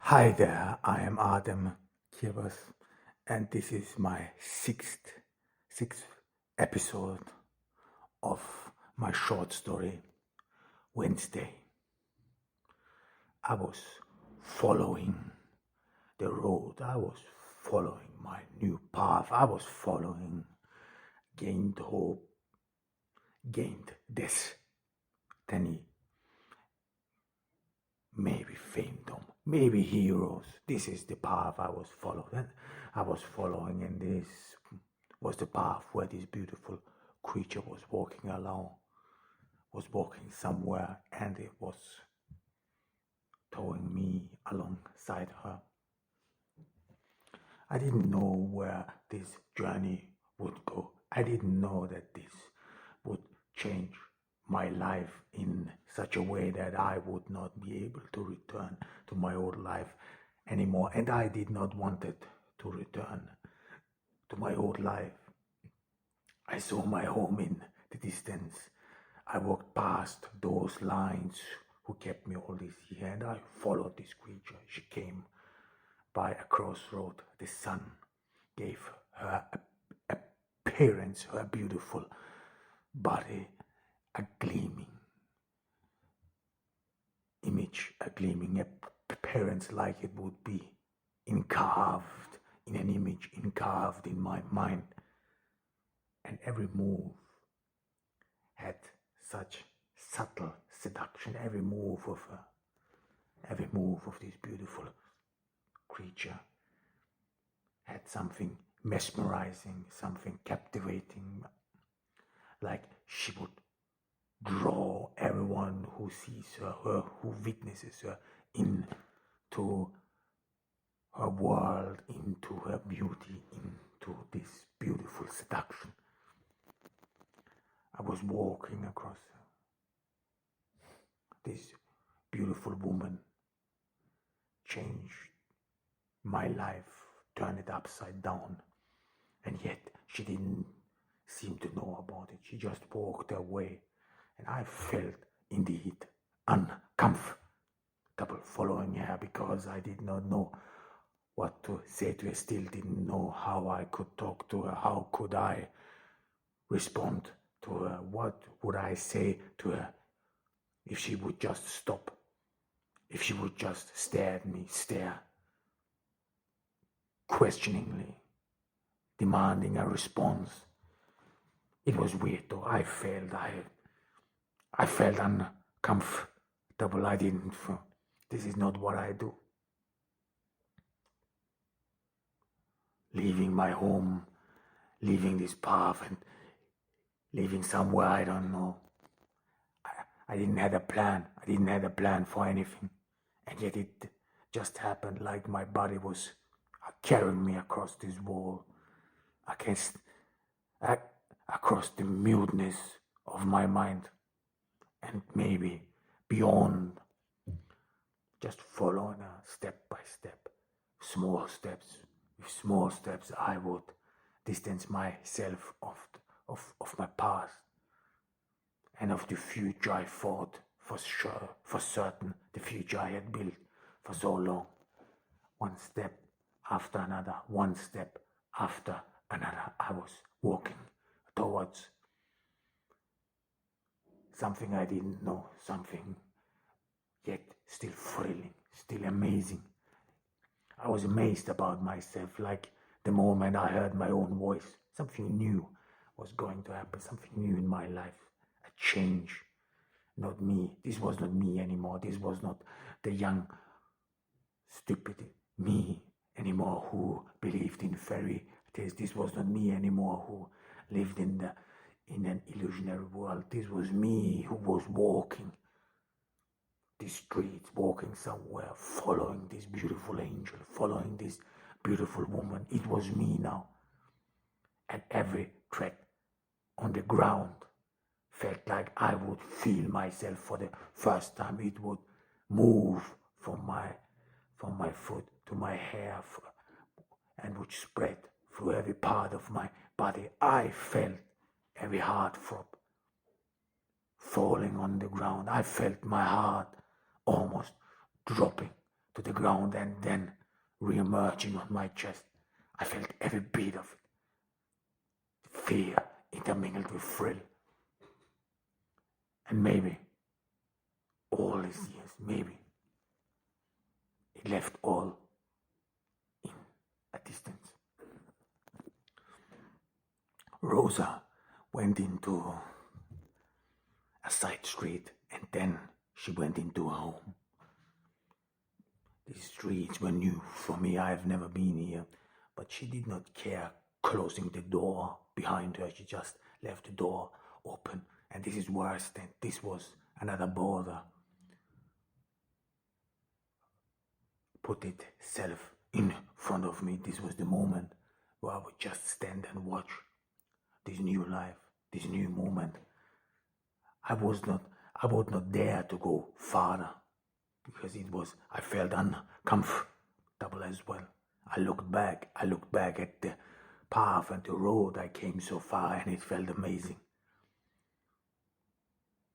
Hi there, I am Adam Kirbas, and this is my sixth episode of my short story, Wednesday. I was following the road, I was following my new path, I was following, gained hope, gained destiny, maybe femdom, maybe heroes. This is the path I was following, and this was the path where this beautiful creature was walking along, was walking somewhere, and it was towing me alongside her. I didn't know where this journey would go. I didn't know that this would change my life in such a way that I would not be able to return to my old life anymore. And I did not want it to return to my old life. I saw my home in the distance. I walked past those lines who kept me all this year, and I followed this creature. She came by a crossroad. The sun gave her appearance, her beautiful body, a gleaming image, a gleaming appearance, like it would be encarved in an image, encarved in my mind. And every move had such subtle seduction. Every move of this beautiful creature had something mesmerizing, something captivating, like she would draw everyone who sees her, who witnesses her, into her world, into her beauty, into this beautiful seduction. I was walking across this beautiful woman, changed my life, turned it upside down, and yet she didn't seem to know about it. She just walked away, and I felt indeed uncomfortable following her, because I did not know what to say to her, still didn't know how I could talk to her, how could I respond to her, what would I say to her if she would just stop, if she would just stare at me, stare questioningly, demanding a response. It was weird though. I felt uncomfortable. I didn't. This is not what I do. Leaving my home, leaving this path, and leaving somewhere I don't know. I didn't have a plan. I didn't have a plan for anything, and yet it just happened. Like my body was carrying me across this wall, across the muteness of my mind, and maybe beyond. Just following her step by step, small steps. With small steps, I would distance myself of my past and of the future I thought for sure, for certain, the future I had built for so long. One step after another, one step after another, I was walking towards something I didn't know, something yet still thrilling, still amazing. I was amazed about myself, like the moment I heard my own voice. Something new was going to happen, something new in my life, a change. Not me. This was not me anymore. This was not the young, stupid me anymore who believed in fairy tales. This was not me anymore who lived in an illusionary world. This was me who was walking the streets, walking somewhere, following this beautiful angel, following this beautiful woman. It was me now. And every tread on the ground felt like I would feel myself for the first time. It would move from my foot to my hair, and would spread through every part of my body. I felt every heart throb falling on the ground. I felt my heart almost dropping to the ground and then re-emerging on my chest. I felt every beat of it. Fear intermingled with thrill. And maybe, all these years, maybe, it left all in a distance. Rosa went into a side street and then she went into her home. These streets were new for me. I have never been here, but she did not care closing the door behind her. She just left the door open, and this is worse than this was another bother. Put itself in front of me. This was the moment where I would just stand and watch this new life, this new moment. I would not dare to go farther because I felt uncomfortable as well. I looked back at the path and the road I came so far, and it felt amazing.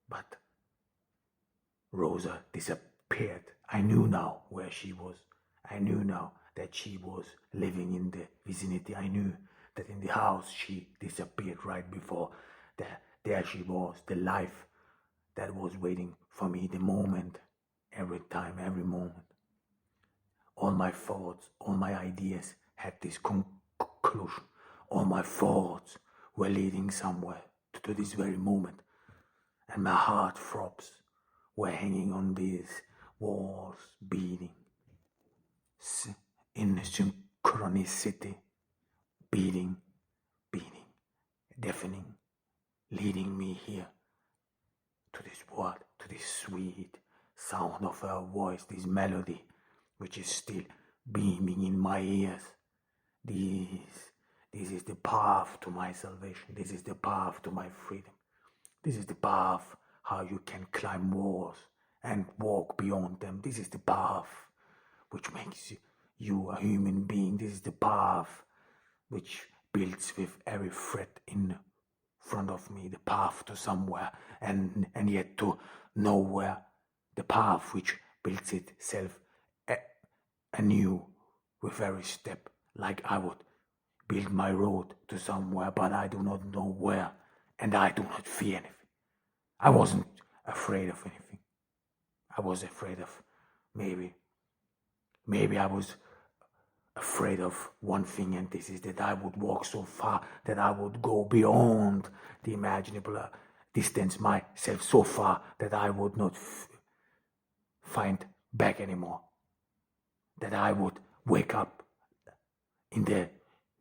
But Rosa disappeared. I knew now where she was. I knew now that she was living in the vicinity. I knew that in the house she disappeared right before. There she was, the life that was waiting for me, the moment, every time, every moment. All my thoughts, all my ideas had this conclusion. All my thoughts were leading somewhere to this very moment. And my heart throbs were hanging on these walls, beating in synchronicity, beating, deafening, leading me here to this world, to this sweet sound of her voice, this melody, which is still beaming in my ears. This is the path to my salvation. This is the path to my freedom. This is the path how you can climb walls and walk beyond them. This is the path which makes you a human being. This is the path which builds with every thread in front of me, the path to somewhere and yet to nowhere, the path which builds itself anew with every step, like I would build my road to somewhere, but I do not know where, and I do not fear anything. I wasn't afraid of anything. I was afraid of maybe I was afraid of one thing, and this is that I would walk so far, that I would go beyond the imaginable distance myself so far that I would not find back anymore. That I would wake up in the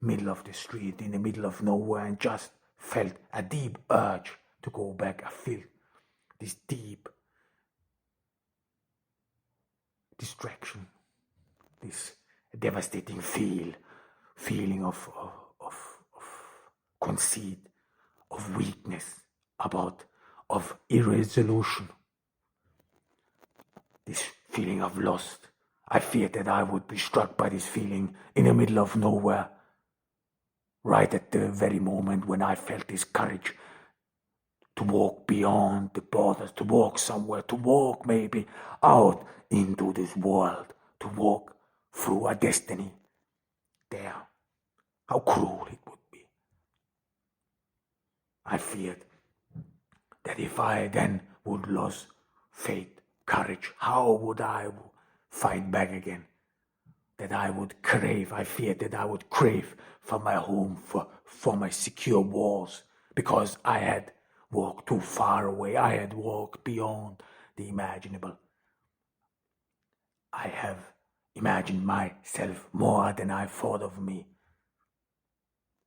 middle of the street, in the middle of nowhere, and just felt a deep urge to go back. I feel this deep distraction, this devastating feeling of conceit, of weakness, of irresolution, this feeling of lost. I feared that I would be struck by this feeling in the middle of nowhere, right at the very moment when I felt this courage to walk beyond the borders, to walk somewhere, to walk maybe out into this world, to walk through a destiny there. How cruel it would be. I feared that if I then would lose faith, courage, how would I fight back again? That I would crave, I feared that I would crave for my home, for my secure walls, because I had walked too far away. I had walked beyond the imaginable. I have imagined myself more than I thought of me.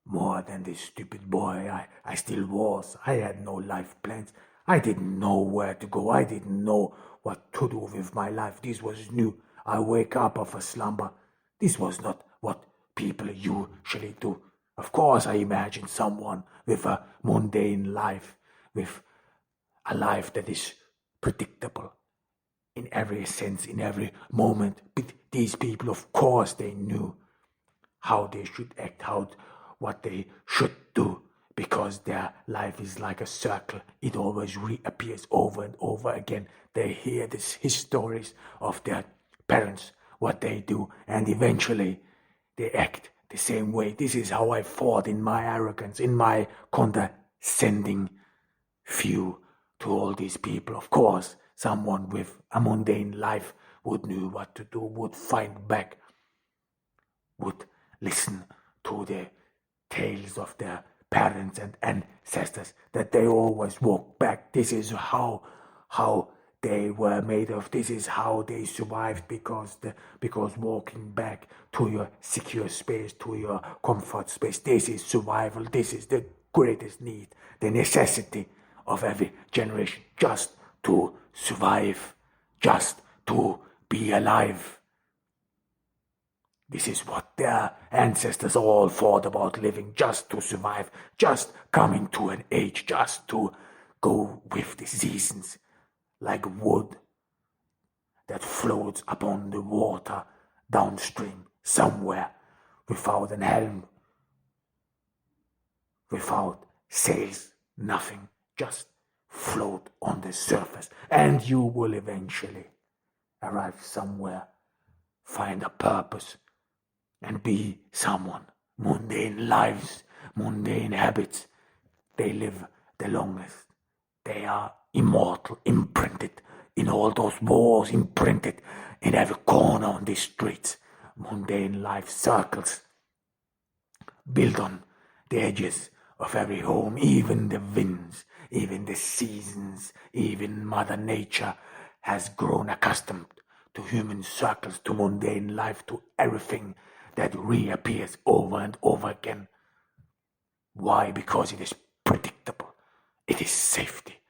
More than this stupid boy I still was. I had no life plans. I didn't know where to go. I didn't know what to do with my life. This was new. I wake up of a slumber. This was not what people usually do. Of course, I imagined someone with a mundane life, with a life that is predictable in every sense, in every moment. But these people, of course, they knew how they should act, what they should do, because their life is like a circle. It always reappears over and over again. They hear these histories of their parents, what they do, and eventually they act the same way. This is how I fought in my arrogance, in my condescending view to all these people. Of course, someone with a mundane life would know what to do, would fight back, would listen to the tales of their parents and ancestors, that they always walk back. This is how they were made of. This is how they survived, because walking back to your secure space, to your comfort space, this is survival. This is the greatest need, the necessity of every generation, just to survive, just to be alive. This is what their ancestors all thought about living, just to survive, just coming to an age, just to go with the seasons, like wood that floats upon the water downstream somewhere, without an helm, without sails, nothing, just float on the surface, and you will eventually arrive somewhere, find a purpose, and be someone. Mundane lives, mundane habits, they live the longest. They are immortal, imprinted in all those walls, imprinted in every corner on these streets. Mundane life circles, built on the edges of every home, even the winds, even the seasons, even Mother Nature has grown accustomed to human circles, to mundane life, to everything that reappears over and over again. Why? Because it is predictable. It is safety.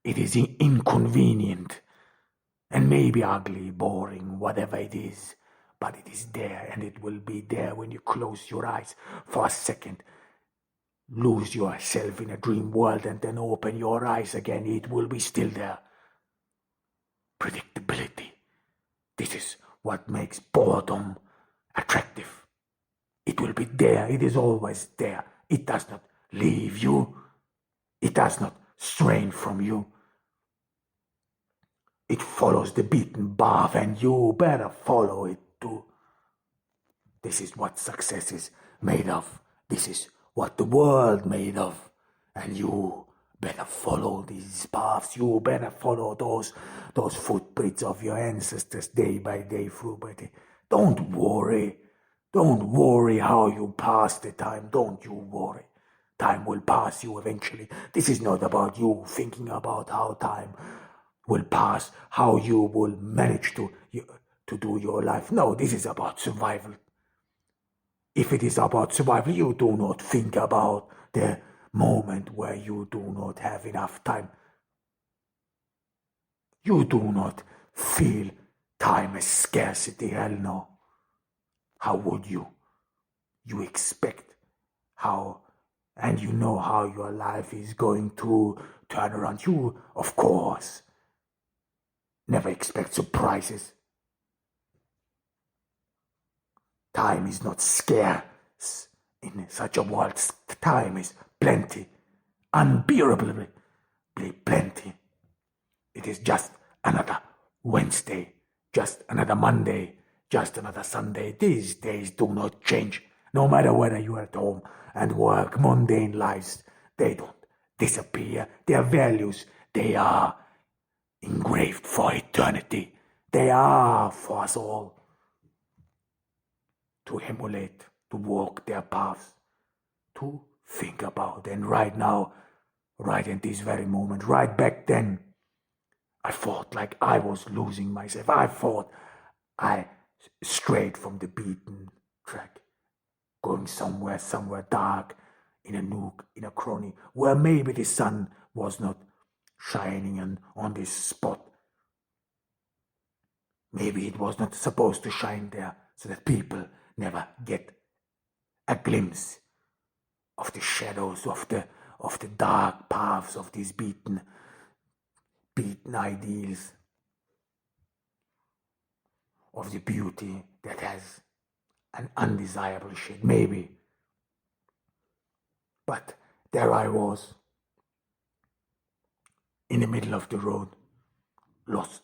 It is inconvenient and maybe ugly, boring, whatever it is, but it is there, and it will be there when you close your eyes for a second, lose yourself in a dream world, and then open your eyes again. It will be still there. Predictability. This is what makes boredom attractive. It will be there. It is always there. It does not leave you. It does not strain from you. It follows the beaten path, and you better follow it too. This is what success is made of. This is what the world made of. And you better follow these paths. You better follow those footprints of your ancestors day by day, through by day. Don't worry. Don't worry how you pass the time. Don't you worry. Time will pass you eventually. This is not about you thinking about how time will pass, how you will manage to do your life. No, this is about survival. If it is about survival, you do not think about the moment where you do not have enough time. You do not feel time as scarcity. Hell no. How would you? You expect how, and you know how your life is going to turn around. You, of course, never expect surprises. Time is not scarce in such a world. Time is plenty, unbearably plenty. It is just another Wednesday, just another Monday, just another Sunday. These days do not change, no matter whether you are at home and work. Mundane lives, they don't disappear. Their values, they are engraved for eternity. They are for us all to emulate, to walk their paths, to think about. And right now, right in this very moment, right back then, I thought like I was losing myself. I thought I strayed from the beaten track, going somewhere dark, in a nook, in a cranny, where maybe the sun was not shining on this spot. Maybe it was not supposed to shine there, so that people never get a glimpse of the shadows, of the dark paths of these beaten ideals, of the beauty that has an undesirable shade, maybe. But there I was, in the middle of the road, lost,